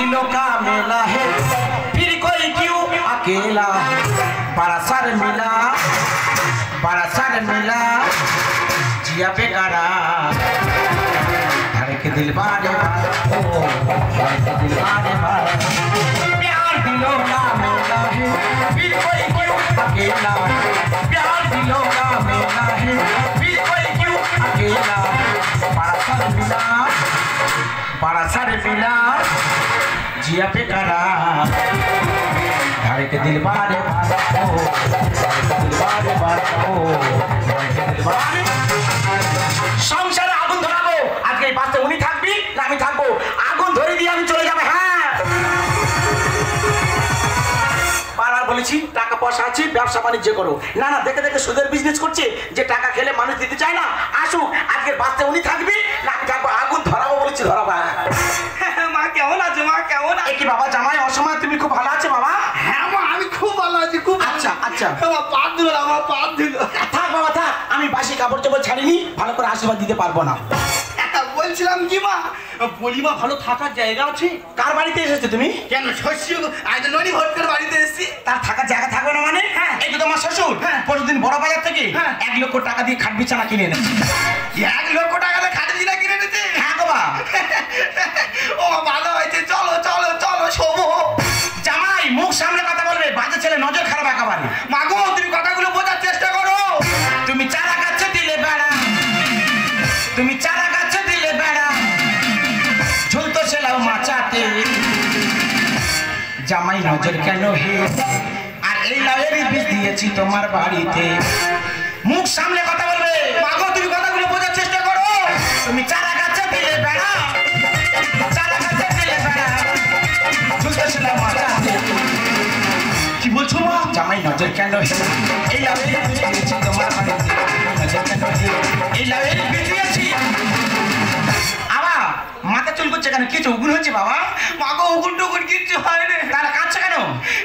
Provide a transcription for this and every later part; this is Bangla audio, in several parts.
दिलों का मेला है फिर कोई क्यों अकेला बड़ा सर मिला जिया बेकारा के दिल बारे प्यार दिलों का मेला है फिर कोई क्यों अकेला प्यार दिलों का मेला है फिर कोई क्यों अकेला बड़ा सर मिला जिया पे करा घर के दिल बारे সংসারে আগুন ধরাবো আজকে এই বাসে উনি থাকবি না আমি থাকবো আগুন ধরে দিয়ে আমি চলে যাবো হ্যাঁ বারবার বলেছি টাকা পয়সা আছে ব্যবসা বাণিজ্য করো না না দেখে দেখে সুদের বিজনেস করছে যে টাকা খেলে মানুষ দিতে চায় না আসুক আজকে বাসে উনি থাকবি না আমি থাকবো আগুন ধরাবো বলেছি ধরাবো মা কেমন আছে মা কেমন আছে কি বাবা জামাই অসময় তুমি খুব ভালো আছে বাবা হ্যাঁ মা আমি খুব ভালো আছি খুব আচ্ছা আচ্ছা আমার পা দিল থাক বাবা থাক আমি বাসি কাপড় চোপড় ছাড়িনি ভালো করে আশীর্বাদ দিতে পারবো না বলছিলাম কি মা বলিমা ভালো থাকার জায়গা আছে কার বাড়িতে এসেছো তুমি কেন শ্বশুর আজ ননি ভট্টের বাড়িতে এসেছি তার থাকার জায়গা থাকবে না মানে হ্যাঁ এই তো তোমার শ্বশুর প্রতিদিন বড় বাজার থেকে 1 লক্ষ টাকা দিয়ে খাট বিছানা কিনে এনেছে 1 লক্ষ টাকা দিয়ে খাট বিছানা কিনে এনেছে হ্যাঁ গো বাবা ও ভালো হয়েছে চলো চলো চলো শোভো জামাই মুখ সামনে কথা বলবে বাজে ছেলে নজর খারাপ একেবারে মাগো তুমি কথাগুলো বোঝার চেষ্টা করো তুমি চারা গাছ দিলে বেড়া তুমি চারা গাছ দিলে বেড়া ঝুলতো ছেলাও মাচাতে জামাই নজর কেন হে আর এই লাউয়েরই বীজ দিয়েছি তোমার বাড়িতে মুখ সামনে কথা বলবে মাগো তুমি কথাগুলো বোঝার চেষ্টা করো তুমি চারা গাছ দিলে বেড়া চারা গাছ দিলে বেড়া ঝুলতো ছেলাও মাচাতে কি বলছো মা জামাই নজর কেন হে এই লাউয়েরই বীজ দিয়েছি তোমার বাড়িতে নজর কেন হে এই লাউয়েরই বীজ দিয়েছি আবা মাথা চুল করছে কেন কিছু উগুন হচ্ছে বাবা মাগো উগুন টুগুন কিচ্ছু হয় না তাহলে কাঁদছে কেন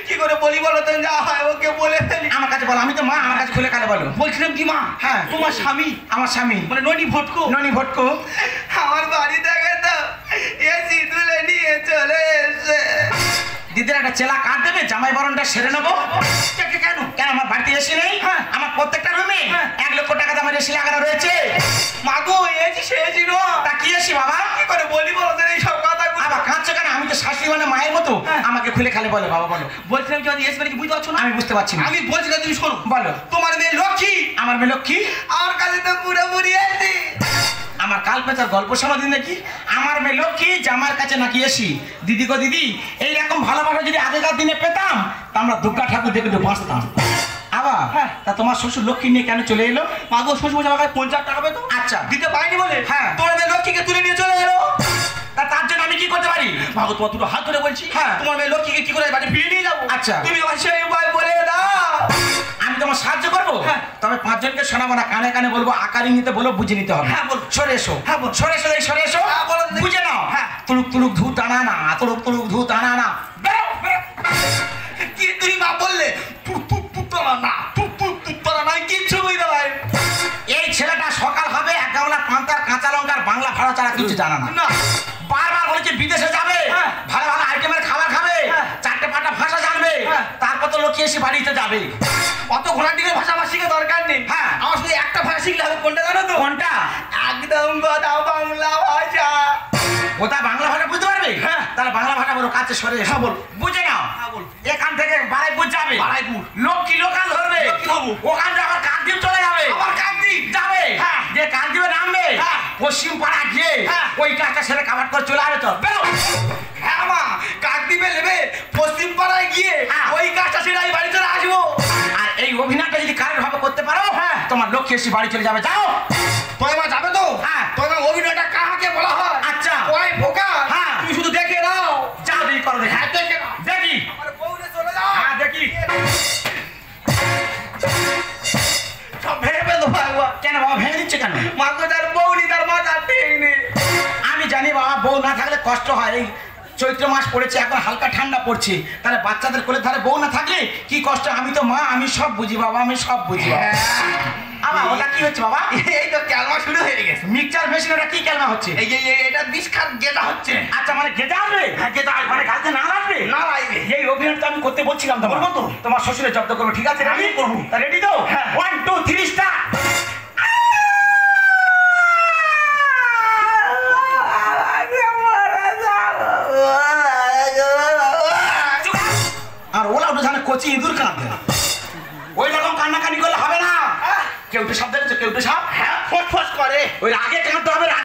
কি করে বলি বলো তো যা হয় ওকে বলে ফেলি আমার কাছে বলো আমি তো মা আমার কাছে খুলে কালে বলো বলছিলাম কি মা হ্যাঁ তোমার স্বামী আমার স্বামী মানে ননি ভটকো আমার বাড়ি থেকে তো এসি তুলে নিয়ে চলে এসে দিদির একটা চেলা কাট দেবে জামাই বরণটা সেরে নেবো কেন কেন আমার বাড়িতে এসি নেই আমার প্রত্যেকটা রুমে 1 লক্ষ টাকা দামের এসি লাগানো রয়েছে মাগো এসি সেছি নো তা কি এসি বাবা কি করে বলি বলো তো এই সব কথা আবার কাঁদছো কেন আমি তো শাশুড়ি মানে মায়ের মতো আমাকে খুলে খালে বলো বাবা বলো বলছিলাম কি এসি মানে কি বুঝতে পারছো না আমি বুঝতে পারছি না আমি বলছিলাম তুমি শোনো বলো তোমার মেয়ে লক্ষ্মী আমার মেয়ে লক্ষ্মী আমার কাছে তো পুরোপুরি এসি আমার কাল পেতার গল্প শোনা দিন নাকি আমার মেয়ে লক্ষ্মী জামার কাছে নাকি এসি দিদি গো দিদি এইরকম ভালোবাসা যদি আগেকার দিনে পেতাম তা আমরা দুর্গা ঠাকুর দেখে একটু বাঁচতাম আবার তা তোমার শ্বশুর লক্ষ্মী নিয়ে কেন চলে এলো মাগো শ্বশুর আমাকে 50 টাকা পেতো আচ্ছা দিতে পারিনি বলে হ্যাঁ তোমার মেয়ে লক্ষ্মীকে তুলে নিয়ে চলে এলো তা তার জন্য আমি কি করতে পারি মাগো তোমার দুটো হাত ধরে বলছি তোমার মেয়ে লক্ষ্মীকে কি করে বাড়ি ফিরিয়ে নিয়ে যাবো আচ্ছা তুমি আমার সেই উপায় বলে দাও আমি তোমার সাহায্য করবো তবে 5 জনকে শোনাবো না কানে কানে বলবো আকার ইঙ্গিতে বলো বুঝে নিতে হবে হ্যাঁ বল সরে এসো হ্যাঁ বল সরে এসো সরে এসো বুঝে নাও তুলুক তুলুক ধু টানা না তুলুক তুলুক ধু টানা না কি তুমি মা বললে না কিচ্ছু বুঝতে পারি এই ছেলেটা সকাল হবে 1 গামলা পান্তার কাঁচা লঙ্কার বাংলা ভাড়া ছাড়া কিছু জানা না বারবার বলেছে বিদেশে যাবে ভালো ভালো আইটেমের খাবার খাবে 4-5টা ভাষা জানবে তারপর তো লক্ষ্মী এসে বাড়িতে যাবে অত ঘোড়াটির ভাষা আমার শিখে দরকার নেই আমার শুধু একটা ভাষা শিখলে হবে কোনটা জানো তো কোনটা একদম কথা বাংলা ভাষা ওটা বাংলা ভাষা বুঝতে পারবে তাহলে বাংলা ভাষা বলো কাছে সরে এসো বল বুঝে নাও এখান থেকে বারাইপুর যাবে বারাইপুর লক্ষ্মী লোকাল ধরবে ওখান থেকে আবার কাকদ্বীপ চলে যাবে আবার কাকদ্বীপ যাবে যে কাকদ্বীপে নামবে পশ্চিম পাড়া গিয়ে ওই কাজটা সেরে কাভার করে চলে আসবে তো বেরো হ্যাঁ মা কাকদ্বীপে নেবে পশ্চিম পাড়ায় গিয়ে ওই কাজটা সেরে আমি বাড়ি চলে আসবো আর এই অভিনয়টা যদি কারের ভাবে করতে পারো তোমার লক্ষ্মী এসে বাড়ি চলে যাবে যাও তোমার মা যাবে তো তোমার অভিনয়টা কাহাকে বলা হয় আচ্ছা ওই বোকা তুমি শুধু দেখে নাও যাও দেখি করো দেখি দেখে নাও দেখি আমার বউরে চলে যাও দেখি সব ভেঙে ফেলো ভাইবা কেন বাবা ভেঙে দিচ্ছে কেন মাকে তার বউ নি তার মাথা ঠিক নেই আমি জানি বাবা বউ না থাকলে কষ্ট হয় এই চৈত্র মাস পড়েছে এখন হালকা ঠান্ডা পড়ছে তাহলে বাচ্চাদের কোলে ধারে বউ না থাকলে কি কষ্ট আমি তো মা আমি সব বুঝি বাবা আমি সব বুঝি বাবা আবার ওটা কি হচ্ছে বাবা এই তো ক্যালমা শুরু হয়ে গেছে মিক্সচার মেশিন ওটা কি ক্যালমা হচ্ছে এই এটা বিষ খাত গেটা হচ্ছে আচ্ছা মানে গেজা আসবে গেটা মানে বলছিলাম তো বলবো তো। তোমার শ্বশুরের জব্দ করবো, ঠিক আছে? আমি করবো। রেডি তো? হ্যাঁ। 1 2 3 স্টার্ট। আর ওলা ওটা জানে কচি ইঁদুর কাঁদে। ওই রকম কান্নাকানি করলে হবে না। কেউ তো সাপ দেখেছো? কেউ তো সাপ হ্যাঁ ফস ফস করে। ওই আগে কাঁদতে হবে।